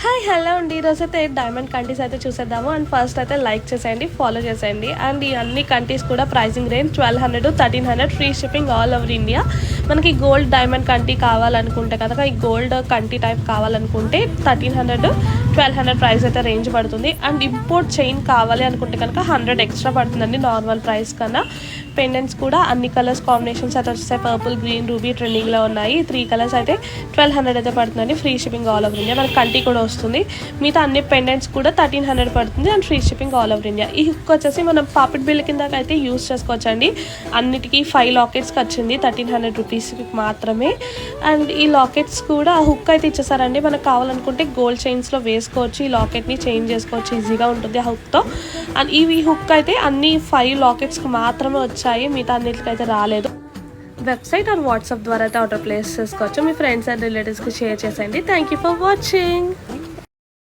Hi hello అండి. ఈరోజు అయితే డైమండ్ కంటీస్ అయితే చూసేద్దాము. అండ్ ఫస్ట్ అయితే లైక్ చేసేయండి, ఫాలో చేసేయండి. అండ్ ఈ అన్ని కంటీస్ కూడా pricing range 1200 1300, free shipping all over India. మనకి గోల్డ్ డైమండ్ కంటీ కావాలనుకుంటే కనుక, ఈ గోల్డ్ కంటీ టైప్ కావాలనుకుంటే 1300 1200 ప్రైస్ అయితే రేంజ్ పడుతుంది. అండ్ ఇంపోర్ట్ చైన్ కావాలి అనుకుంటే కనుక 100 ఎక్స్ట్రా పడుతుందండి నార్మల్ ప్రైస్ కన్నా. పెండెంట్స్ కూడా అన్ని కలర్స్ కాంబినేషన్స్ అయితే వచ్చేసాయి. పర్పుల్, గ్రీన్, రూబీ ట్రెండింగ్లో ఉన్నాయి. 3 కలర్స్ అయితే 1200 అయితే పడుతుందండి. Free shipping all over India. మనకి కంటీ కూడా వస్తుంది. మిగతా అన్ని పెండెంట్స్ కూడా 1300 పడుతుంది and free shipping all over India. ఈ హుక్ వచ్చేసి మనం పాపిట్ బిల్ కింద అయితే యూస్ చేసుకోవచ్చండి. అన్నిటికీ 5 లాకెట్స్కి వచ్చింది 1300 రూపీస్కి మాత్రమే. అండ్ ఈ లాకెట్స్ కూడా హుక్ అయితే ఇచ్చేసారండి. మనకు కావాలనుకుంటే గోల్డ్ చైన్స్లో వేసుకోవచ్చు. ఈ లాకెట్ని చేంజ్ చేసుకోవచ్చు, ఈజీగా ఉంటుంది ఆ హుక్తో. అండ్ ఈ హుక్ అయితే అన్ని 5 లాకెట్స్కి మాత్రమే వచ్చాయి, మిగతా అన్నిటికీ అయితే రాలేదు. వెబ్సైట్ అండ్ వాట్సాప్ ద్వారా అయితే ఆర్డర్ ప్లేస్ చేసుకోవచ్చు. మీ ఫ్రెండ్స్ అండ్ రిలేటివ్స్కి షేర్ చేసేయండి. Thank you for watching.